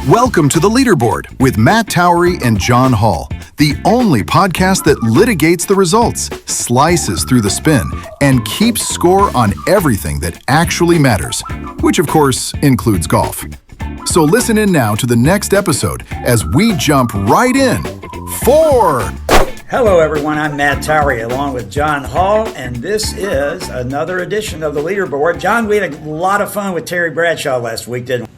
Welcome to the Leaderboard with Matt Towery and John Hall, the only podcast that litigates the results, slices through the spin, and keeps score on everything that actually matters, which of course includes golf. So listen in now to the next episode as we jump right in. 4. Hello everyone, I'm Matt Towery along with John Hall, and this is another edition of the Leaderboard. John, we had a lot of fun with Terry Bradshaw last week, didn't we?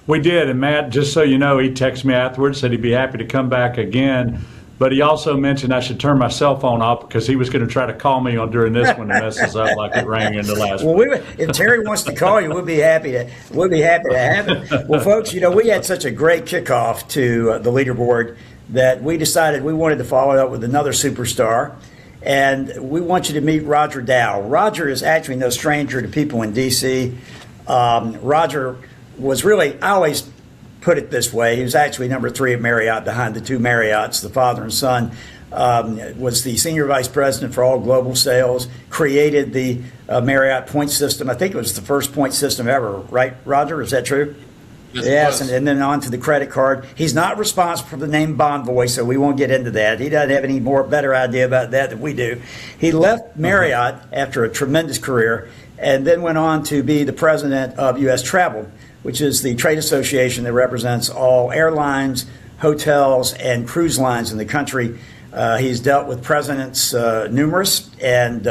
We did, and Matt, just so you know, he texted me afterwards, said he'd be happy to come back again, but he also mentioned I should turn my cell phone off because he was going to try to call me on during this one and messes up like it rang in the last one. If Terry wants to call you, we'll be happy to have it. Well, folks, you know, we had such a great kickoff to the Leaderboard that we decided we wanted to follow it up with another superstar, and we want you to meet Roger Dow. Roger is actually no stranger to people in D.C. Roger was really, I always put it this way, he was actually number 3 at Marriott behind the two Marriotts, the father and son, was the senior vice president for all global sales, created the Marriott point system. I think it was the first point system ever, right, Roger? Is that true? Yes, and then on to the credit card. He's not responsible for the name Bonvoy, so we won't get into that. He doesn't have any better idea about that than we do. He left Marriott after a tremendous career and then went on to be the president of U.S. Travel, which is the trade association that represents all airlines, hotels, and cruise lines in the country. He's dealt with presidents numerous and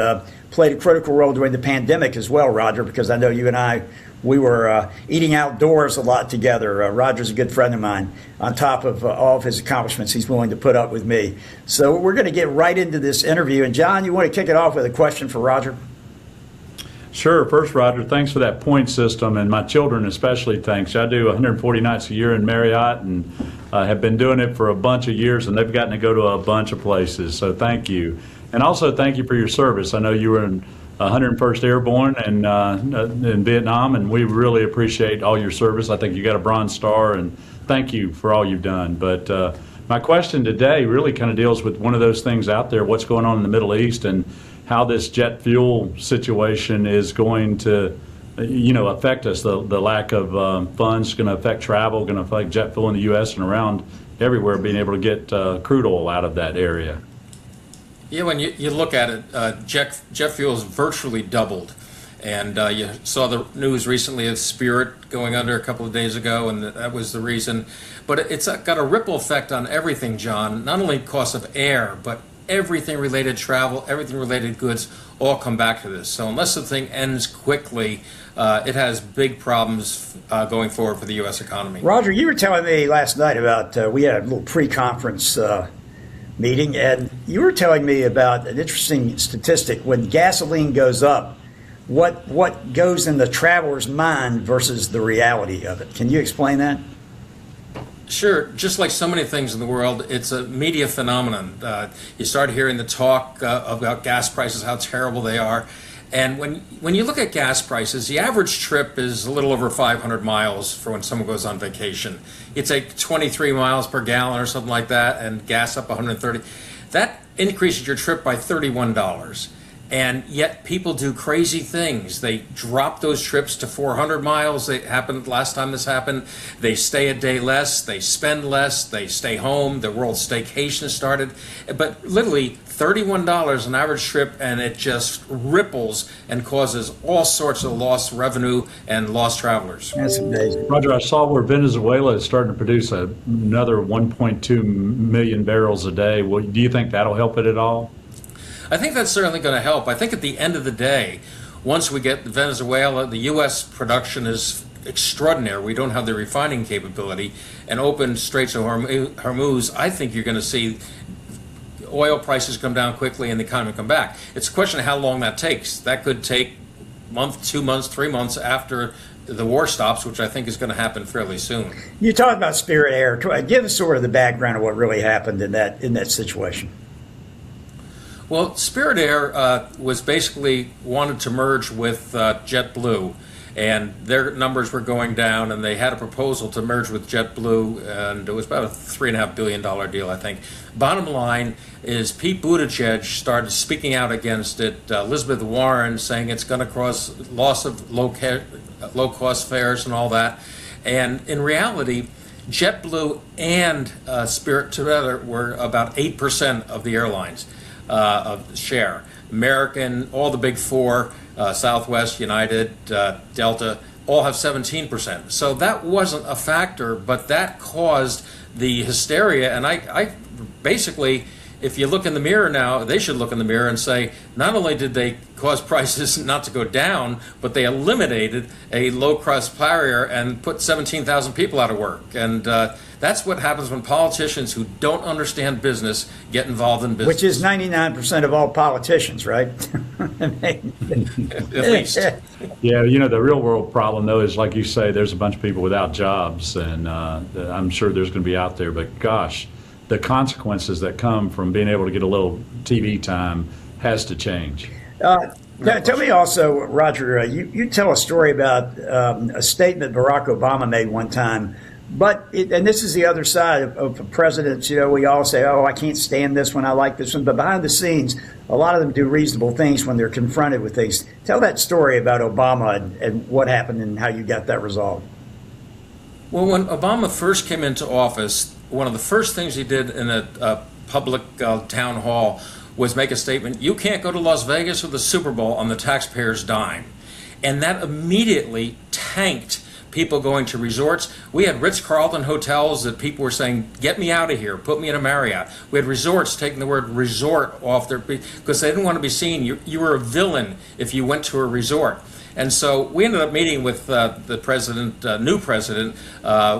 played a critical role during the pandemic as well, Roger, because I know you and I, we were eating outdoors a lot together. Roger's a good friend of mine. On top of all of his accomplishments, he's willing to put up with me. So we're going to get right into this interview. And John, you want to kick it off with a question for Roger? Sure. First, Roger, thanks for that point system, and my children especially thanks. I do 140 nights a year in Marriott and have been doing it for a bunch of years, and they've gotten to go to a bunch of places, so thank you. And also thank you for your service. I know you were in 101st Airborne and in Vietnam, and we really appreciate all your service. I think you got a Bronze Star, and thank you for all you've done. But my question today really kind of deals with one of those things out there, what's going on in the Middle East and how this jet fuel situation is going to, affect us. The lack of funds is going to affect travel, going to affect jet fuel in the U.S. and around everywhere, being able to get crude oil out of that area. Yeah, when you look at it, jet fuel has virtually doubled. And you saw the news recently of Spirit going under a couple of days ago, and that was the reason. But it's got a ripple effect on everything, John, not only cost of air, but everything related travel, everything related goods all come back to this. So unless the thing ends quickly, it has big problems going forward for the U.S. economy. Roger, you were telling me last night about, we had a little pre-conference meeting, and you were telling me about an interesting statistic. When gasoline goes up, what goes in the traveler's mind versus the reality of it? Can you explain that? Sure. Just like so many things in the world, it's a media phenomenon. You start hearing the talk about gas prices, how terrible they are. And when you look at gas prices, the average trip is a little over 500 miles for when someone goes on vacation. You take 23 miles per gallon or something like that and gas up 130. That increases your trip by $31. And yet people do crazy things. They drop those trips to 400 miles. They happened last time this happened. They stay a day less. They spend less. They stay home. The world staycation started. But literally $31 an average trip, and it just ripples and causes all sorts of lost revenue and lost travelers. That's amazing. Roger, I saw where Venezuela is starting to produce another 1.2 million barrels a day. Well, do you think that'll help it at all? I think that's certainly going to help. I think at the end of the day, once we get Venezuela, the U.S. production is extraordinary. We don't have the refining capability. And open Straits of Hormuz, I think you're going to see oil prices come down quickly and the economy come back. It's a question of how long that takes. That could take a month, 2 months, 3 months after the war stops, which I think is going to happen fairly soon. You talked about Spirit Air. Give us sort of the background of what really happened in that situation. Well, Spirit Air was basically wanted to merge with JetBlue, and their numbers were going down, and they had a proposal to merge with JetBlue, and it was about a $3.5 billion deal, I think. Bottom line is Pete Buttigieg started speaking out against it. Elizabeth Warren saying it's going to cause loss of low-cost fares and all that. And in reality, JetBlue and Spirit together were about 8% of the airlines of share. American, all the big four, Southwest, United, Delta, all have 17%. So that wasn't a factor, but that caused the hysteria. And I basically, if you look in the mirror now, they should look in the mirror and say, not only did they cause prices not to go down, but they eliminated a low-cost carrier and put 17,000 people out of work. And that's what happens when politicians who don't understand business get involved in business. Which is 99% of all politicians, right? At least. Yeah, the real world problem, though, is like you say, there's a bunch of people without jobs, and I'm sure there's going to be out there, but gosh, the consequences that come from being able to get a little TV time has to change. Now, tell me also, Roger, you tell a story about a statement Barack Obama made one time, and this is the other side of presidents. We all say, oh, I can't stand this one, I like this one, but behind the scenes, a lot of them do reasonable things when they're confronted with things. Tell that story about Obama and what happened and how you got that resolved. Well, when Obama first came into office, one of the first things he did in a public town hall was make a statement, you can't go to Las Vegas or the Super Bowl on the taxpayer's dime. And that immediately tanked people going to resorts. We had Ritz-Carlton hotels that people were saying, get me out of here, put me in a Marriott. We had resorts taking the word resort off their, because they didn't want to be seen. You were a villain if you went to a resort. And so we ended up meeting with the president, new president,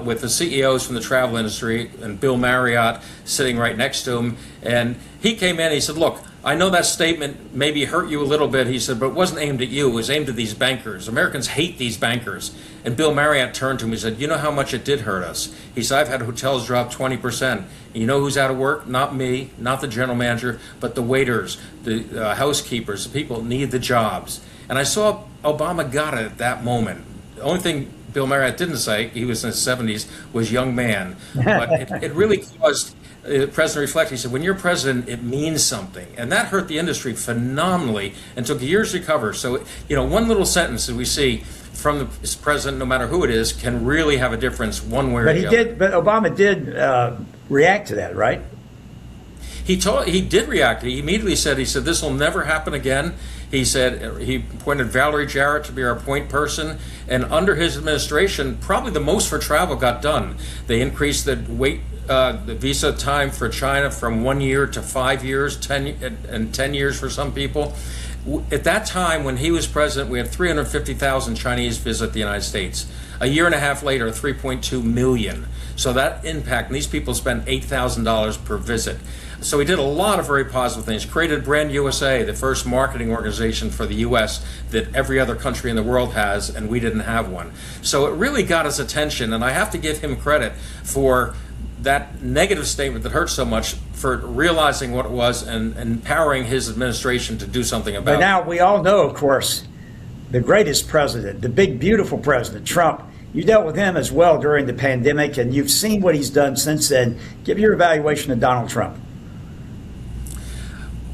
with the CEOs from the travel industry, and Bill Marriott sitting right next to him. And he came in and he said, look, I know that statement maybe hurt you a little bit, he said, but it wasn't aimed at you. It was aimed at these bankers. Americans hate these bankers. And Bill Marriott turned to him and said, you know how much it did hurt us? He said, I've had hotels drop 20%. And you know who's out of work? Not me, not the general manager, but the waiters, the housekeepers, the people that need the jobs. And I saw Obama got it at that moment. The only thing Bill Marriott didn't say, he was in his 70s, was young man. But it really caused the president to reflect. He said, when you're president, it means something. And that hurt the industry phenomenally and took years to recover. So, one little sentence that we see from the president, no matter who it is, can really have a difference one way or the other. But Obama did react to that, right? He did react. He immediately said, this will never happen again. He said, he appointed Valerie Jarrett to be our point person. And under his administration, probably the most for travel got done. They increased the visa time for China from 1 year to 5 years, 10 years for some people. At that time, when he was president, we had 350,000 Chinese visit the United States. A year and a half later, 3.2 million. So that impact, and these people spent $8,000 per visit. So he did a lot of very positive things. Created Brand USA, the first marketing organization for the U.S. that every other country in the world has, and we didn't have one. So it really got his attention, and I have to give him credit for that negative statement that hurt so much, for realizing what it was and empowering his administration to do something about it. But now we all know, of course, the greatest president, the big, beautiful president, Trump. You dealt with him as well during the pandemic, and you've seen what he's done since then. Give your evaluation of Donald Trump.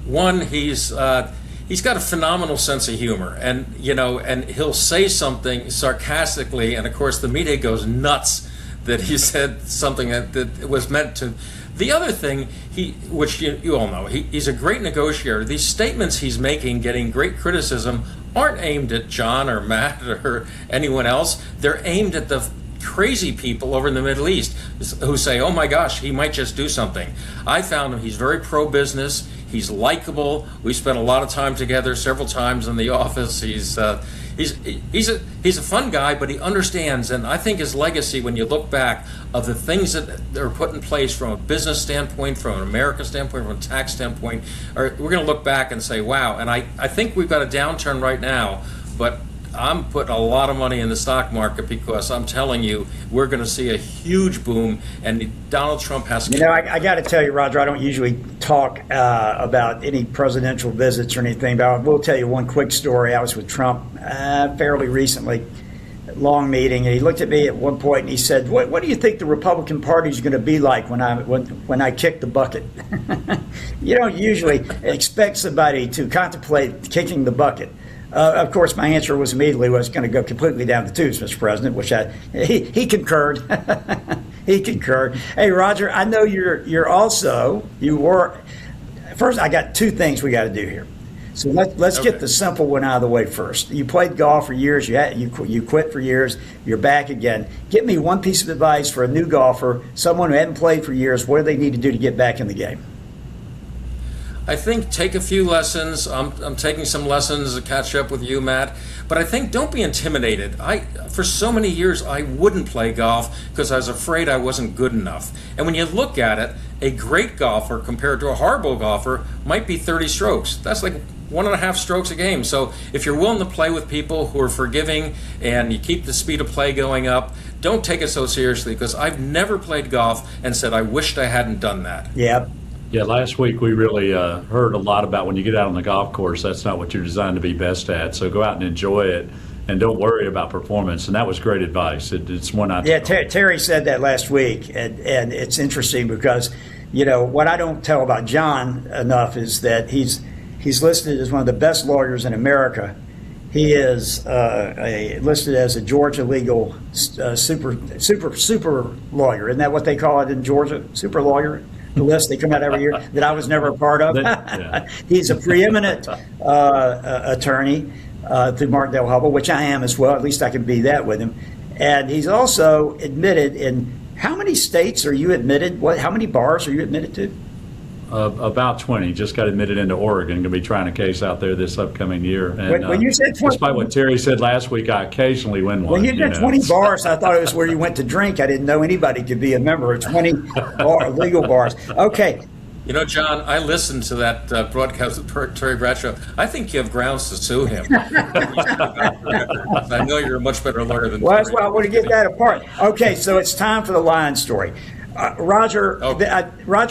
One, he's got a phenomenal sense of humor, and and he'll say something sarcastically, and of course the media goes nuts that he said something that was meant to. The other thing, which you all know, he's a great negotiator. These statements he's making, getting great criticism, aren't aimed at John or Matt or anyone else. They're aimed at the crazy people over in the Middle East who say, oh my gosh, he might just do something. I found him, he's very pro-business. He's likable. We spent a lot of time together, several times in the office. He's a fun guy, but he understands. And I think his legacy, when you look back, of the things that are put in place from a business standpoint, from an American standpoint, from a tax standpoint, we're going to look back and say, wow. And I think we've got a downturn right now, but I'm putting a lot of money in the stock market because I'm telling you, we're going to see a huge boom, and Donald Trump has to. I got to tell you, Roger, I don't usually talk about any presidential visits or anything, but I will tell you one quick story. I was with Trump fairly recently, long meeting, and he looked at me at one point and he said, "What do you think the Republican Party is going to be like when I kick the bucket?" You don't usually expect somebody to contemplate kicking the bucket. Of course, my answer was immediately was going to go completely down the tubes, Mr. President, which he concurred. He concurred. Hey, Roger, I know you were. First, I got two things we got to do here. So let's get the simple one out of the way first. You played golf for years. You quit for years. You're back again. Give me one piece of advice for a new golfer, someone who hadn't played for years. What do they need to do to get back in the game? I think take a few lessons. I'm taking some lessons to catch up with you, Matt. But I think don't be intimidated. For so many years, I wouldn't play golf because I was afraid I wasn't good enough. And when you look at it, a great golfer compared to a horrible golfer might be 30 strokes. That's like 1.5 strokes a game. So if you're willing to play with people who are forgiving and you keep the speed of play going up, don't take it so seriously, because I've never played golf and said I wished I hadn't done that. Yeah. Yeah, last week we really heard a lot about when you get out on the golf course, that's not what you're designed to be best at. So go out and enjoy it and don't worry about performance. And that was great advice. It's one I Terry said that last week, and it's interesting because, what I don't tell about John enough is that he's listed as one of the best lawyers in America. He is listed as a Georgia legal super lawyer. Isn't that what they call it in Georgia? Super lawyer? The list they come out every year that I was never a part of. He's a preeminent attorney through Martindale Hubbell, which I am as well. At least I can be that with him. And he's also admitted in how many states are you admitted? How many bars are you admitted to? About 20. Just got admitted into Oregon. Going to be trying a case out there this upcoming year. And when you said 20, despite what Terry said last week, I occasionally win one. When you said 20 bars, I thought it was where you went to drink. I didn't know anybody could be a member of 20 legal bars. Okay. John, I listened to that broadcast with Terry Bradshaw. I think you have grounds to sue him. I know you're a much better lawyer than Well, Terry. that's why I want to get that apart. Okay, so it's time for the Lion story. Roger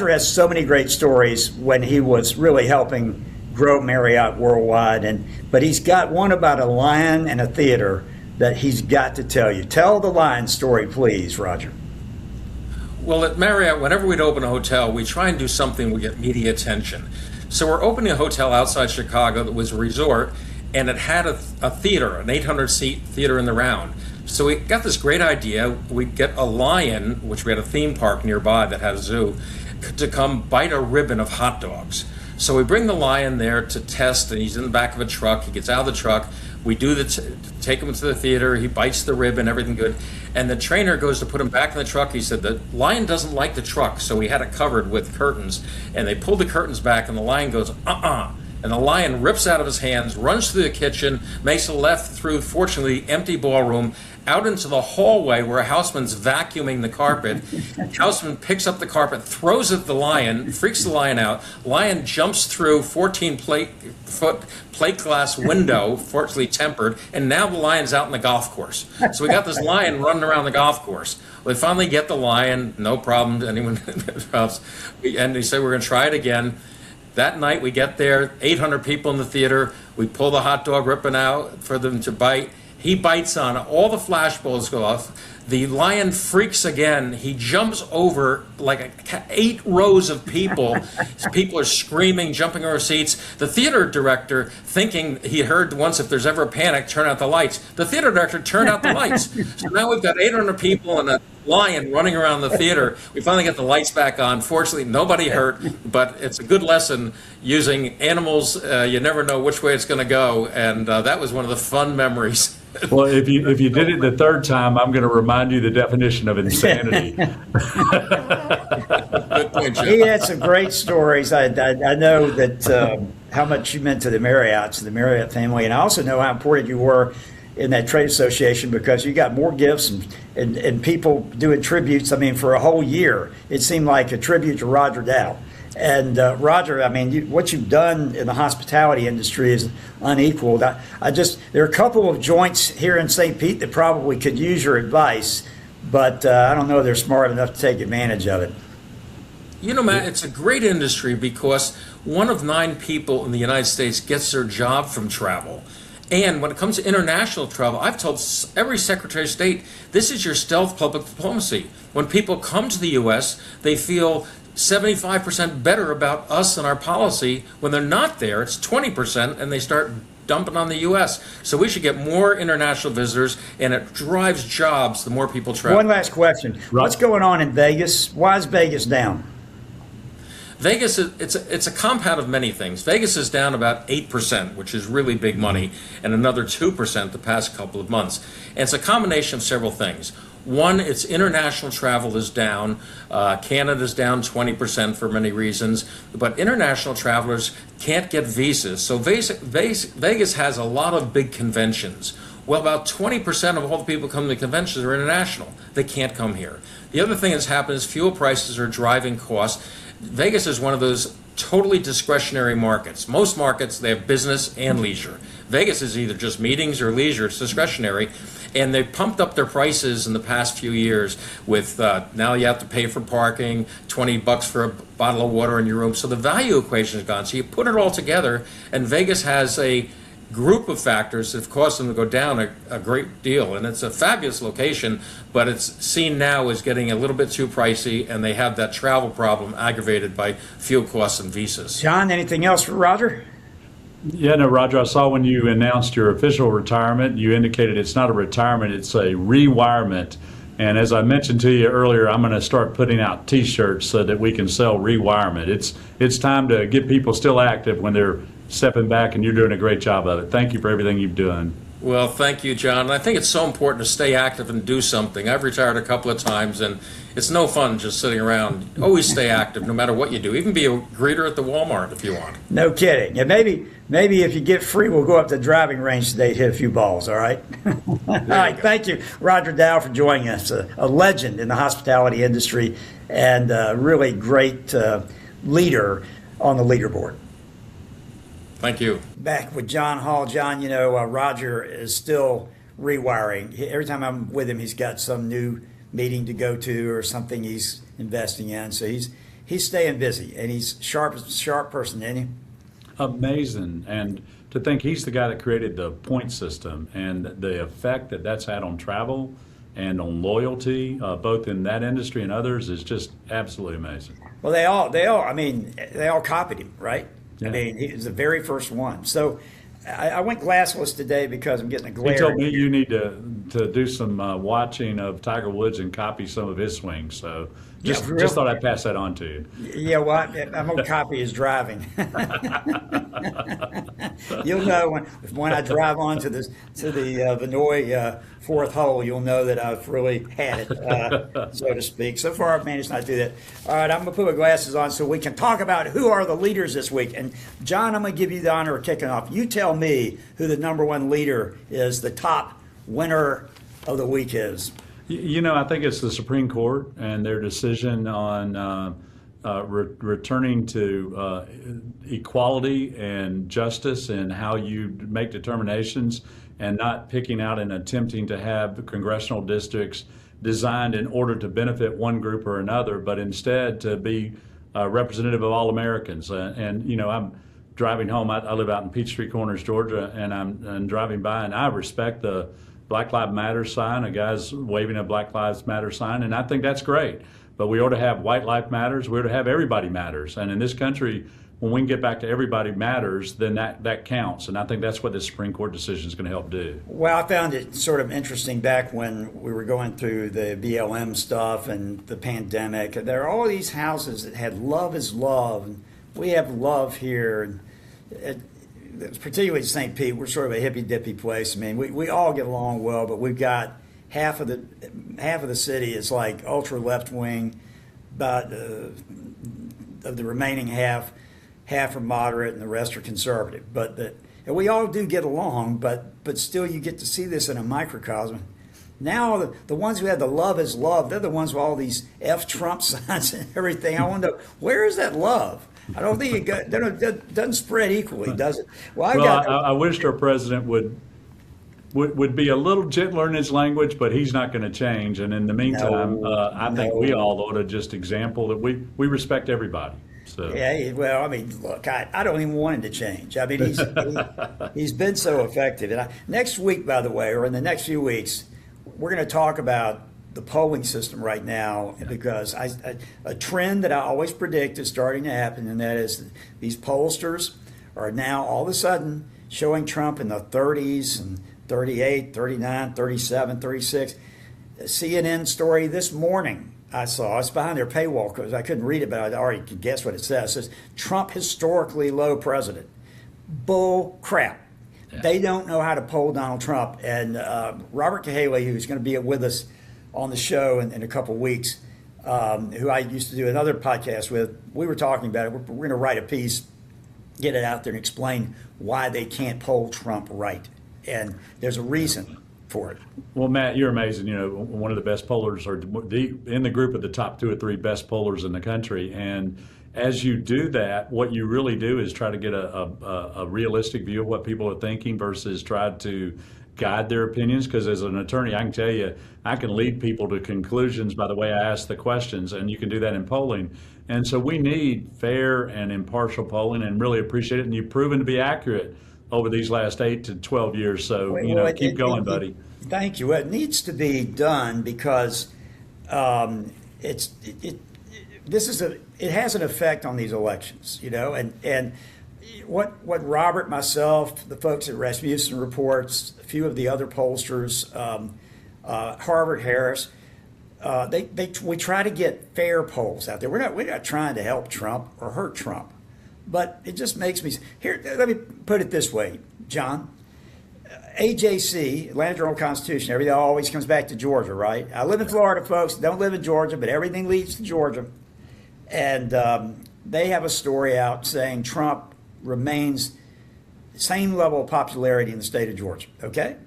has so many great stories when he was really helping grow Marriott worldwide, but he's got one about a lion and a theater that he's got to tell you. Tell the Lion story, please, Roger. Well, at Marriott, whenever we'd open a hotel, we try and do something we get media attention. So we're opening a hotel outside Chicago that was a resort, and it had a theater, an 800-seat theater in the round. So we got this great idea. We'd get a lion, which we had a theme park nearby that had a zoo, to come bite a ribbon of hot dogs. So we bring the lion there to test, and he's in the back of a truck. He gets out of the truck. We do take him to the theater. He bites the ribbon, everything good. And the trainer goes to put him back in the truck. He said the lion doesn't like the truck, so we had it covered with curtains. And they pulled the curtains back, and the lion goes, And the lion rips out of his hands, runs through the kitchen, makes a left through, fortunately, empty ballroom, out into the hallway where a houseman's vacuuming the carpet. Houseman picks up the carpet, throws it at the lion, freaks the lion out. Lion jumps through 14-foot plate glass window, fortunately tempered, and now the lion's out in the golf course. So we got this lion running around the golf course. We finally get the lion, no problem to anyone else. And they say we're going to try it again. That night we get there, 800 people in the theater. We pull the hot dog ripping out for them to bite. He bites on it. All the flashballs go off. The lion freaks again. He jumps over like 8 rows of people. People are screaming, jumping over seats. The theater director, thinking he heard once if there's ever a panic, turn out the lights. The theater director turned out the lights. So now we've got 800 people and a lion running around the theater. We finally get the lights back on. Fortunately, nobody hurt, but it's a good lesson using animals. You never know which way it's going to go, and that was one of the fun memories. Well, if you did it the third time, I'm going to remind you the definition of insanity. Good point, Jim. He had some great stories. I know that how much you meant to the Marriotts and the Marriott family, and I also know how important you were in that trade association because you got more gifts and people doing tributes. I mean, for a whole year, it seemed like a tribute to Roger Dow. And Roger, I mean, what you've done in the hospitality industry is unequaled. There are a couple of joints here in St. Pete that probably could use your advice, but I don't know they're smart enough to take advantage of it. You know, Matt, it's a great industry because 1 of 9 people in the United States gets their job from travel. And when it comes to international travel, I've told every Secretary of State, this is your stealth public diplomacy. When people come to the U.S., they feel 75% better about us and our policy. When they're not there, it's 20%, and they start dumping on the U.S. So we should get more international visitors, and it drives jobs the more people travel. One last question. What's going on in Vegas? Why is Vegas down? Vegas, it's a compound of many things. Vegas is down about 8%, which is really big money, and another 2% the past couple of months. And it's a combination of several things. One, its international travel is down. Canada's down 20% for many reasons, but international travelers can't get visas. So Vegas has a lot of big conventions. Well, about 20% of all the people coming to conventions are international. They can't come here. The other thing that's happened is fuel prices are driving costs. Vegas is one of those totally discretionary markets. Most markets, they have business and leisure. Vegas is either just meetings or leisure. It's discretionary. And they've pumped up their prices in the past few years with now you have to pay for parking, $20 for a bottle of water in your room. So the value equation is gone. So you put it all together, and Vegas has a group of factors that have caused them to go down a great deal. And it's a fabulous location, but it's seen now as getting a little bit too pricey, and they have that travel problem aggravated by fuel costs and visas. John, anything else for Roger? Yeah, no, Roger, I saw when you announced your official retirement, you indicated it's not a retirement, it's a rewirement. And as I mentioned to you earlier, I'm going to start putting out T-shirts so that we can sell rewirement. It's time to get people still active when they're stepping back, and you're doing a great job of it. Thank you for everything you've done. Well, thank you, John. I think it's so important to stay active and do something. I've retired a couple of times, and it's no fun just sitting around. Always stay active, no matter what you do. Even be a greeter at the Walmart if you want. No kidding. Yeah, maybe if you get free, we'll go up to the driving range today to hit a few balls, all right? All right, thank you, Roger Dow, for joining us. A legend in the hospitality industry and a really great leader on the leaderboard. Thank you. Back with John Hall. John, you know, Roger is still rewiring. Every time I'm with him, he's got some new meeting to go to or something he's investing in. So he's staying busy, and he's sharp person, isn't he? Amazing. And to think he's the guy that created the point system, and the effect that that's had on travel and on loyalty, both in that industry and others, is just absolutely amazing. Well, they all copied him, right? Yeah. I mean, he was the very first one. So I went glassless today because I'm getting a glare. He told me you need to do some watching of Tiger Woods and copy some of his swings. So just thought I'd pass that on to you. Yeah, well, I'm going to copy his driving. You'll know when I drive on to the Vinoy fourth hole, you'll know that I've really had it, so to speak. So far, I've managed not to do that. All right, I'm going to put my glasses on so we can talk about who are the leaders this week. And, John, I'm going to give you the honor of kicking off. You tell me who the number one leader is, the top winner of the week is. You know, I think it's the Supreme Court and their decision on returning to equality and justice and how you make determinations, and not picking out and attempting to have congressional districts designed in order to benefit one group or another, but instead to be representative of all Americans. And you know, I'm driving home. I live out in Peachtree Corners, Georgia, and I'm driving by, and I respect the Black Lives Matter sign. A guy's waving a Black Lives Matter sign, and I think that's great. But we ought to have White Life Matters. We ought to have Everybody Matters. And in this country, when we can get back to Everybody Matters, then that counts. And I think that's what this Supreme Court decision is going to help do. Well, I found it sort of interesting back when we were going through the BLM stuff and the pandemic. There are all these houses that had love is love, and we have love here. And particularly St. Pete, we're sort of a hippy-dippy place. I mean, we all get along well, but we've got half of the city is like ultra left wing, about of the remaining half are moderate, and the rest are conservative. And we all do get along, but still you get to see this in a microcosm. Now the ones who have the love is love, they're the ones with all these F Trump signs and everything. I wonder, where is that love? I don't think it doesn't spread equally, does it? I wish our president would be a little gentler in his language, but he's not going to change. And in the meantime, I think we all ought to just example that we respect everybody. So. Yeah, well, I mean, look, I don't even want him to change. I mean, he's been so effective. And next week, by the way, or in the next few weeks, we're going to talk about the polling system right now, because a trend that I always predict is starting to happen, and that is these pollsters are now all of a sudden showing Trump in the 30s and 38, 39, 37, 36. CNN story this morning I saw, it's behind their paywall because I couldn't read it, but I already could guess what it says. It says, Trump historically low president. Bull crap. Yeah. They don't know how to poll Donald Trump. And Robert Cahaley, who's going to be with us on the show in a couple weeks, who I used to do another podcast with, we were talking about it. We're going to write a piece, get it out there, and explain why they can't poll Trump right. And there's a reason for it. Well, Matt, you're amazing. You know, one of the best pollers, or in the group of the top 2 or 3 best pollers in the country. And as you do that, what you really do is try to get a realistic view of what people are thinking versus try to guide their opinions. Because as an attorney, I can tell you, I can lead people to conclusions by the way I ask the questions, and you can do that in polling. And so we need fair and impartial polling, and really appreciate it. And you've proven to be accurate over these last 8 to 12 years. So, keep going, buddy. Thank you. It needs to be done because it has an effect on these elections, and what Robert, myself, the folks at Rasmussen Reports, a few of the other pollsters, Harvard Harris, we try to get fair polls out there. We're not trying to help Trump or hurt Trump. But it just makes me here. Let me put it this way, John. AJC, Atlanta Journal-Constitution, everything always comes back to Georgia, right? I live in Florida, folks. Don't live in Georgia, but everything leads to Georgia. And they have a story out saying Trump remains same level of popularity in the state of Georgia. Okay,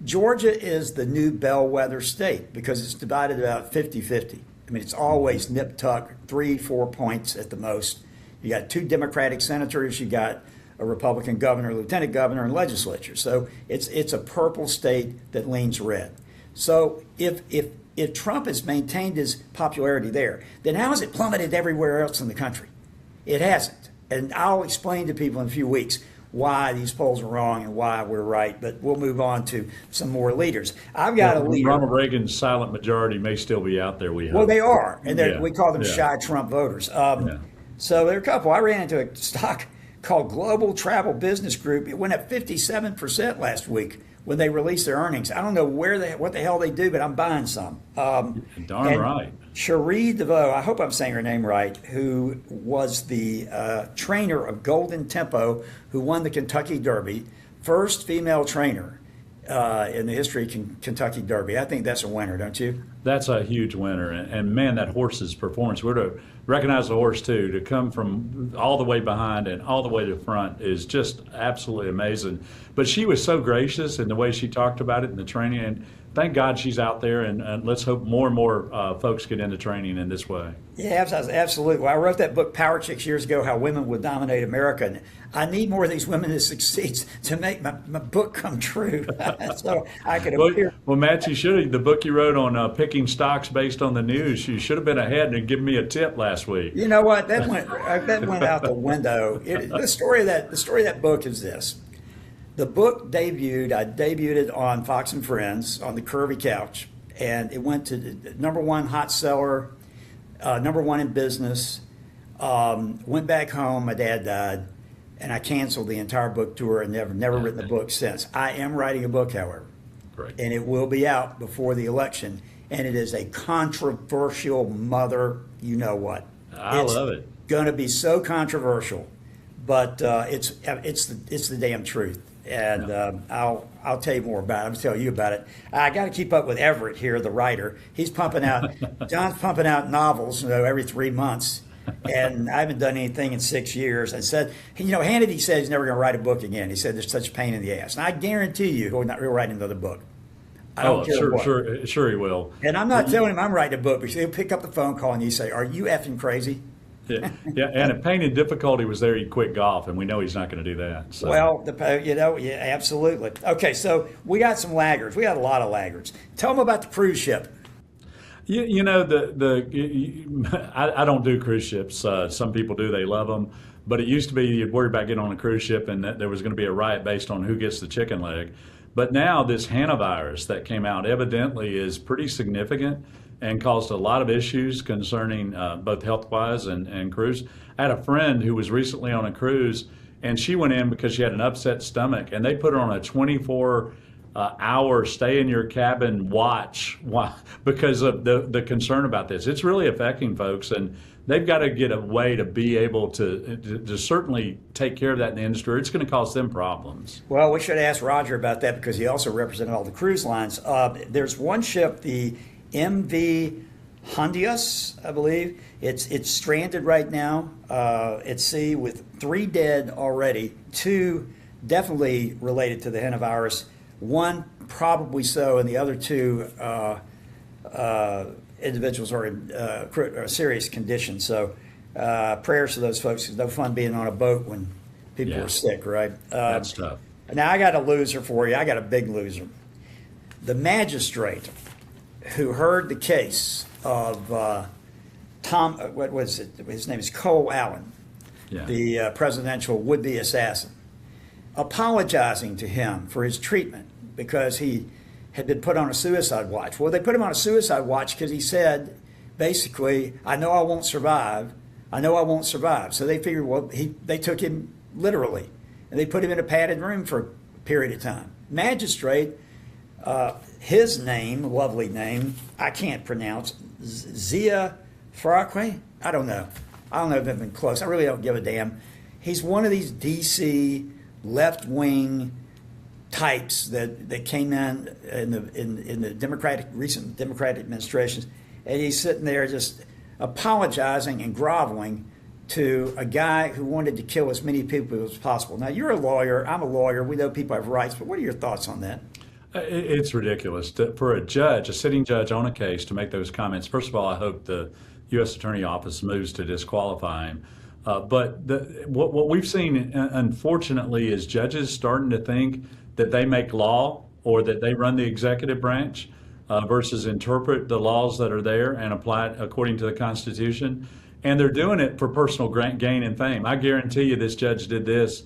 Georgia is the new bellwether state because it's divided about 50-50. I mean, it's always nip-tuck, 3-4 points at the most. You got 2 Democratic senators, you got a Republican governor, lieutenant governor, and legislature. So it's a purple state that leans red. So if Trump has maintained his popularity there, then how has it plummeted everywhere else in the country? It hasn't. And I'll explain to people in a few weeks why these polls are wrong and why we're right. But we'll move on to some more leaders. I've got a leader. Ronald Reagan's silent majority may still be out there, we hope. Well, they are. And we call them shy Trump voters. So there are a couple. I ran into a stock called Global Travel Business Group. It went up 57% last week when they released their earnings. I don't know what the hell they do, but I'm buying some. Darn right. Cherie DeVoe, I hope I'm saying her name right, who was the trainer of Golden Tempo, who won the Kentucky Derby, first female trainer in the history of Kentucky Derby. I think that's a winner, don't you? That's a huge winner. And man, that horse's performance, we're to recognize the horse too, to come from all the way behind and all the way to the front is just absolutely amazing. But she was so gracious in the way she talked about it in the training. And thank God she's out there, and let's hope more and more folks get into training in this way. Yeah, absolutely. Well, I wrote that book, Power Chicks, years ago, How Women Would Dominate America. And I need more of these women to succeed to make my book come true. So I could appear. Well, Matt, you should have, the book you wrote on picking stocks based on the news, you should have been ahead and given me a tip last week. You know what? That went out the window. The story of that book is this. The book debuted. I debuted it on Fox and Friends on the Curvy Couch, and it went to #1 hot seller, #1 in business. Went back home. My dad died, and I canceled the entire book tour and never written a book since. I am writing a book, however, Great. And it will be out before the election. And it is a controversial mother. You know what? I love it. Going to be so controversial, but it's the damn truth. And I'll tell you more about it. I'm going to tell you about it. I got to keep up with Everett here, the writer. He's pumping out, John's pumping out novels, every 3 months. And I haven't done anything in 6 years. I said, Hannity said he's never going to write a book again. He said there's such a pain in the ass. And I guarantee you he'll write another book. I don't care what. Sure he will. And I'm not telling him I'm writing a book because he'll pick up the phone call and you say, "Are you effing crazy?" Yeah, and if pain and difficulty was there, he'd quit golf, and we know he's not going to do that. So. Well, absolutely. Okay, so we got some laggards. We got a lot of laggards. Tell them about the cruise ship. I don't do cruise ships. Some people do; they love them. But it used to be you'd worry about getting on a cruise ship, and that there was going to be a riot based on who gets the chicken leg. But now this hantavirus that came out evidently is pretty significant and caused a lot of issues concerning both health-wise and cruise. I had a friend who was recently on a cruise, and she went in because she had an upset stomach, and they put her on a 24-hour stay in your cabin watch because of the concern about this. It's really affecting folks, and they've got to get a way to be able to certainly take care of that in the industry. It's going to cause them problems. Well, we should ask Roger about that because he also represented all the cruise lines. There's one ship, the MV Hondius, I believe. It's stranded right now at sea with 3 dead already, 2 definitely related to the hennavirus, 1 probably so, and the other 2 individuals are in serious condition. So prayers to those folks. It's no fun being on a boat when people are sick, right? That's tough. Now, I got a loser for you. I got a big loser. The magistrate who heard the case of Tom, what was it? His name is Cole Allen, the presidential would-be assassin, apologizing to him for his treatment because he had been put on a suicide watch. Well, they put him on a suicide watch because he said, basically, I know I won't survive. I know I won't survive. So they figured, well, they took him literally, and they put him in a padded room for a period of time. Magistrate, his name, lovely name, I can't pronounce, Zia Farakwe? I don't know if they've been close. I really don't give a damn. He's one of these D.C. left-wing types that came in the recent Democratic administrations, and he's sitting there just apologizing and groveling to a guy who wanted to kill as many people as possible. Now, you're a lawyer. I'm a lawyer. We know people have rights, but what are your thoughts on that? It's ridiculous for a judge, a sitting judge on a case, to make those comments. First of all, I hope the U.S. Attorney Office moves to disqualify him. But what we've seen, unfortunately, is judges starting to think that they make law or that they run the executive branch versus interpret the laws that are there and apply it according to the Constitution. And they're doing it for personal gain and fame. I guarantee you this judge did this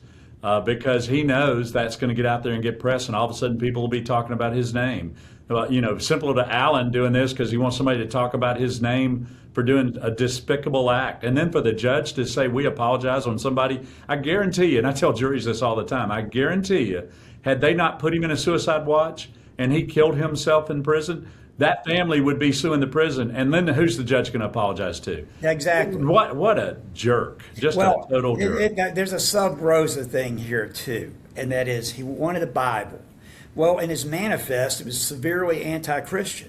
because he knows that's going to get out there and get press, and all of a sudden people will be talking about his name. Simple to Allen doing this because he wants somebody to talk about his name for doing a despicable act. And then for the judge to say, we apologize on somebody, I guarantee you, and I tell juries this all the time, I guarantee you, had they not put him in a suicide watch and he killed himself in prison, that family would be suing the prison. And then who's the judge going to apologize to? Exactly. What a jerk. Just a total jerk. There's a sub rosa thing here, too, and that is he wanted a Bible. Well, in his manifest, it was severely anti-Christian.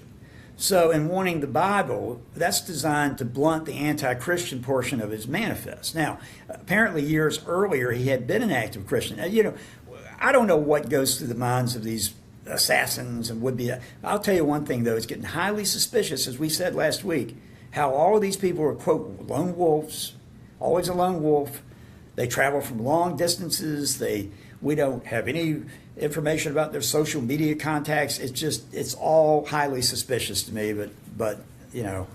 So in wanting the Bible, that's designed to blunt the anti-Christian portion of his manifest. Now, apparently years earlier, he had been an active Christian. Now, I don't know what goes through the minds of these assassins and would-be. I'll tell you one thing, though. It's getting highly suspicious, as we said last week, how all of these people are, quote, lone wolves, always a lone wolf. They travel from long distances. We don't have any information about their social media contacts. It's all highly suspicious to me, but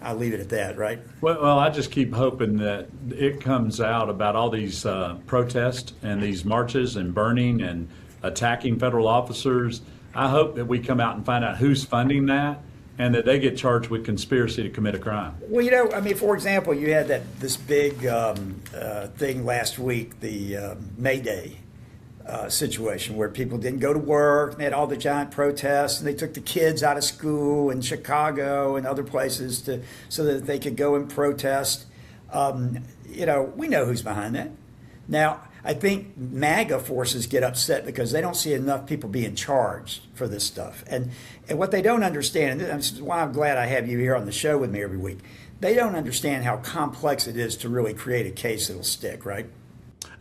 I'll leave it at that, right? Well, I just keep hoping that it comes out about all these protests and these marches and burning and attacking federal officers. I hope that we come out and find out who's funding that and that they get charged with conspiracy to commit a crime. Well, for example, you had this big thing last week, the May Day situation where people didn't go to work and they had all the giant protests and they took the kids out of school in Chicago and other places so that they could go and protest. We know who's behind that. Now, I think MAGA forces get upset because they don't see enough people being charged for this stuff. And what they don't understand, and this is why I'm glad I have you here on the show with me every week, they don't understand how complex it is to really create a case that'll stick, right?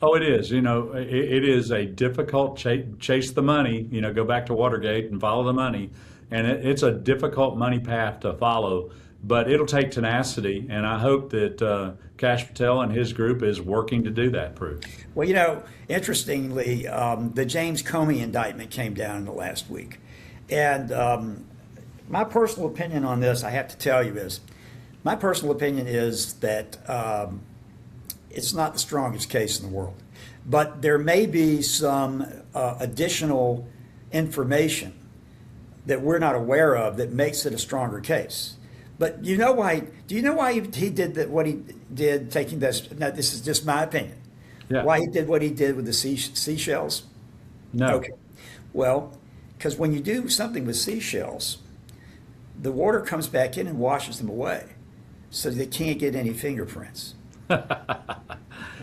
Oh, it is. It is a difficult chase the money, go back to Watergate and follow the money. And it's a difficult money path to follow. But it'll take tenacity, and I hope that Kash Patel and his group is working to do that proof. Well, interestingly, the James Comey indictment came down in the last week. And my personal opinion on this, I have to tell you, is that it's not the strongest case in the world. But there may be some additional information that we're not aware of that makes it a stronger case. But do you know why he did that? What he did, taking this? Now, this is just my opinion. Yeah. Why he did what he did with the seashells? No. Okay. Well, because when you do something with seashells, the water comes back in and washes them away, so they can't get any fingerprints. Right?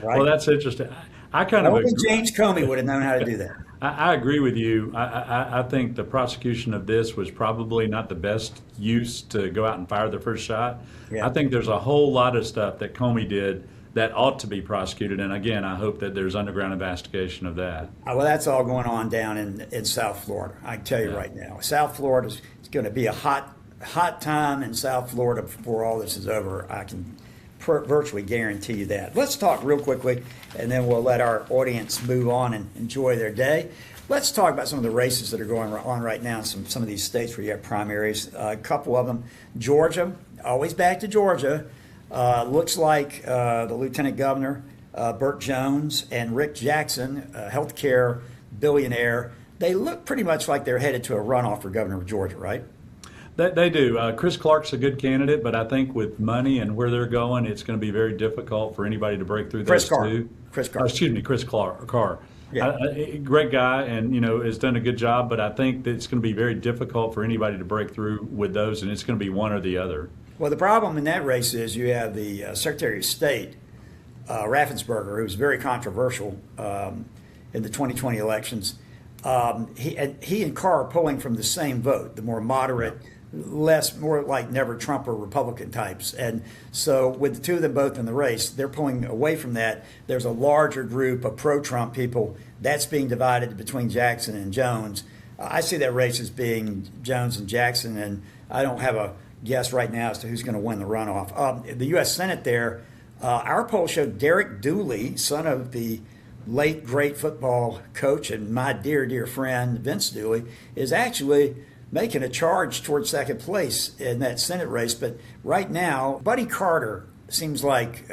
Well, that's interesting. I kind of Only agree. James Comey would have known how to do that. I agree with you. I think the prosecution of this was probably not the best use to go out and fire the first shot. Yeah. I think there's a whole lot of stuff that Comey did that ought to be prosecuted. And again, I hope that there's underground investigation of that. Well, that's all going on down in South Florida. I can tell you right now. South Florida is going to be a hot time in South Florida before all this is over. I can virtually guarantee you that. Let's talk real quickly, and then we'll let our audience move on and enjoy their day. Let's talk about some of the races that are going on right now in some of these states where you have primaries. A couple of them. Georgia, always back to Georgia. Looks like the Lieutenant Governor, Burt Jones, and Rick Jackson, healthcare billionaire, they look pretty much like they're headed to a runoff for governor of Georgia, right? They do. Chris Clark's a good candidate, but I think with money and where they're going, it's going to be very difficult for anybody to break through those two. Chris Carr. Chris Carr. Yeah. Great guy, and has done a good job. But I think that it's going to be very difficult for anybody to break through with those, and it's going to be one or the other. Well, the problem in that race is you have the Secretary of State, Raffensperger, who's very controversial in the 2020 elections. He and Carr are pulling from the same vote, the more moderate, more like never Trump or Republican types. And so with the two of them both in the race, they're pulling away from that. There's a larger group of pro-Trump people that's being divided between Jackson and Jones. I see that race as being Jones and Jackson, and I don't have a guess right now as to who's going to win the runoff. The U.S. Senate there, our poll showed Derek Dooley, son of the late great football coach and my dear, dear friend Vince Dooley, is actually making a charge towards second place in that Senate race. But right now, Buddy Carter seems like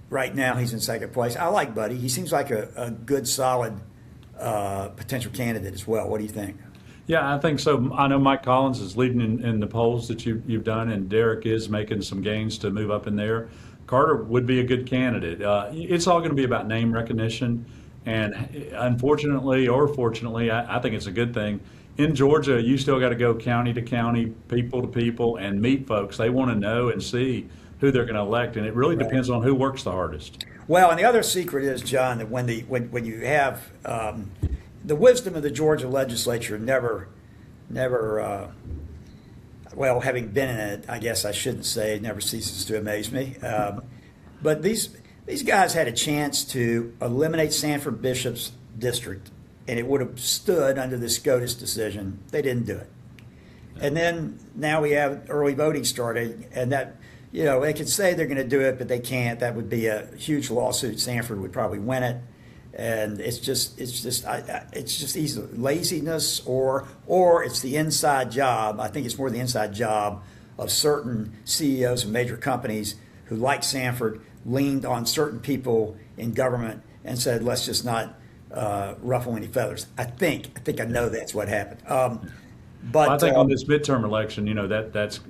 right now he's in second place. I like Buddy. He seems like a good, solid potential candidate as well. What do you think? Yeah, I think so. I know Mike Collins is leading in the polls that you've done, and Derek is making some gains to move up in there. Carter would be a good candidate. It's all going to be about name recognition, and unfortunately or fortunately, I think it's a good thing. In Georgia, you still got to go county to county, people to people, and meet folks. They want to know and see who they're going to elect, and it really depends on who works the hardest. Well, and the other secret is, John, that when you have the wisdom of the Georgia legislature well, having been in it, I guess I shouldn't say it never ceases to amaze me. But these guys had a chance to eliminate Sanford Bishop's district, and it would have stood under the SCOTUS decision. They didn't do it. And then now we have early voting starting, and that, they could say they're going to do it, but they can't. That would be a huge lawsuit. Sanford would probably win it. And it's just either laziness or it's the inside job. I think it's more the inside job of certain CEOs of major companies who, like Sanford, leaned on certain people in government and said, let's just not ruffle any feathers. I think I know that's what happened. But I think on this midterm election, that's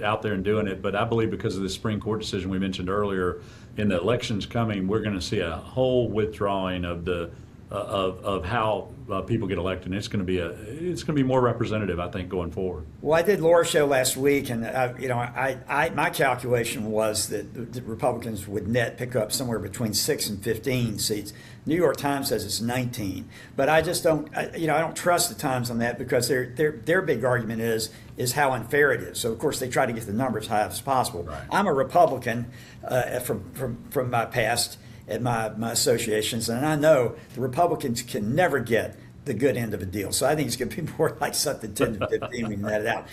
out there and doing it. But I believe because of the Supreme Court decision we mentioned earlier, in the elections coming, we're going to see a whole withdrawing of the of how people get elected. And it's going to be more representative, I think, going forward. Well, I did Laura's show last week, and my calculation was that the Republicans would net pick up somewhere between 6 and 15 seats. New York Times says it's 19, but I just don't. I don't trust the Times on that because their big argument is how unfair it is. So of course they try to get the numbers high as possible. Right. I'm a Republican from my past and my associations, and I know the Republicans can never get the good end of a deal. So I think it's going to be more like something 10 to 15. We can net it out.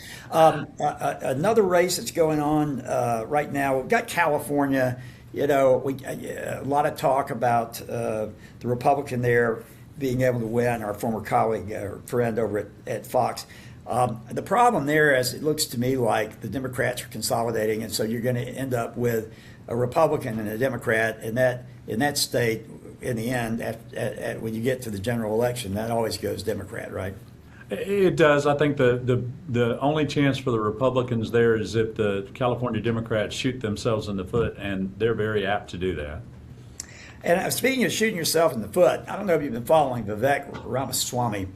Another race that's going on right now. We've got California. A lot of talk about the Republican there being able to win. Our former colleague or friend over at Fox. The problem there is it looks to me like the Democrats are consolidating, and so you're going to end up with a Republican and a Democrat in that state. In the end, when you get to the general election, that always goes Democrat, right? It does. I think the only chance for the Republicans there is if the California Democrats shoot themselves in the foot, and they're very apt to do that. And speaking of shooting yourself in the foot, I don't know if you've been following Vivek Ramaswamy,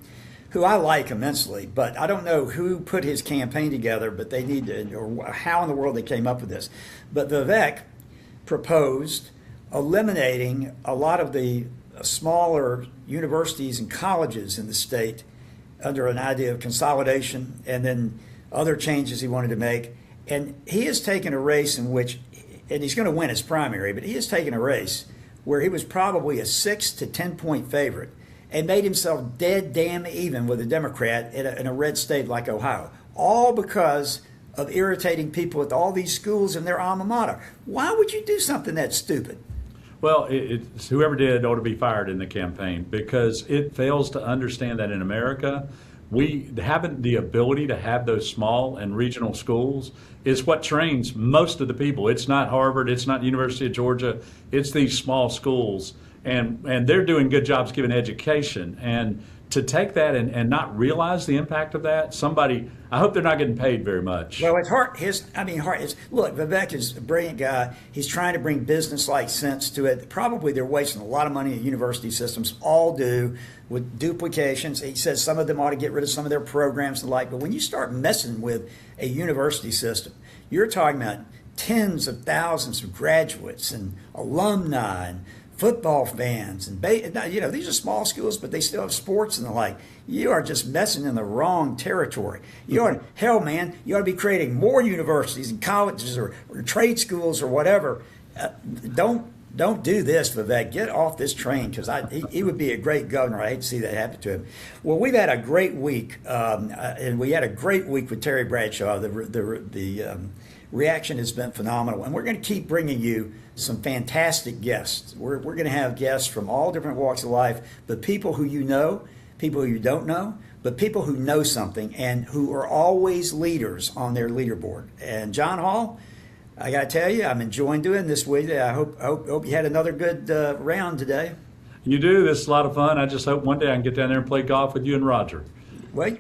who I like immensely, but I don't know who put his campaign together, but they need to, or how in the world they came up with this. But Vivek proposed eliminating a lot of the smaller universities and colleges in the state under an idea of consolidation and then other changes he wanted to make. And he has taken a race in which, and he's going to win his primary, but he has taken a race where he was probably a 6 to 10 point favorite and made himself dead damn even with a Democrat in a red state like Ohio, all because of irritating people at all these schools and their alma mater. Why would you do something that stupid? Well, it's whoever did it ought to be fired in the campaign, because it fails to understand that in America, we having the ability to have those small and regional schools is what trains most of the people. It's not Harvard, it's not University of Georgia, it's these small schools, and they're doing good jobs giving education. And to take that and not realize the impact of that, I hope they're not getting paid very much. Well, it's hard. Look, Vivek is a brilliant guy. He's trying to bring business-like sense to it. Probably they're wasting a lot of money in university systems, all do, with duplications. He says some of them ought to get rid of some of their programs and the like. But when you start messing with a university system, you're talking about tens of thousands of graduates and alumni and football fans, and these are small schools, but they still have sports and the like. You are just messing in the wrong territory. You ought to be creating more universities and colleges or trade schools or whatever. Don't do this, Vivek. Get off this train, because he would be a great governor. I hate to see that happen to him. Well, we've had a great week, and we had a great week with Terry Bradshaw. The reaction has been phenomenal, and we're going to keep bringing you some fantastic guests. We're going to have guests from all different walks of life, but people who you know, people who you don't know, but people who know something and who are always leaders on their leaderboard. And John Hall, I got to tell you, I'm enjoying doing this with you. I hope you had another good round today. You do. This is a lot of fun. I just hope one day I can get down there and play golf with you and Roger. Well,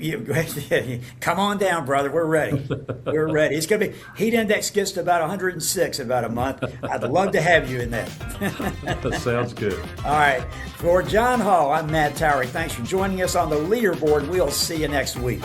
come on down, brother. We're ready. We're ready. It's going to be heat index gets to about 106 in about a month. I'd love to have you in that. That sounds good. All right. For John Hall, I'm Matt Towery. Thanks for joining us on the Leaderboard. We'll see you next week.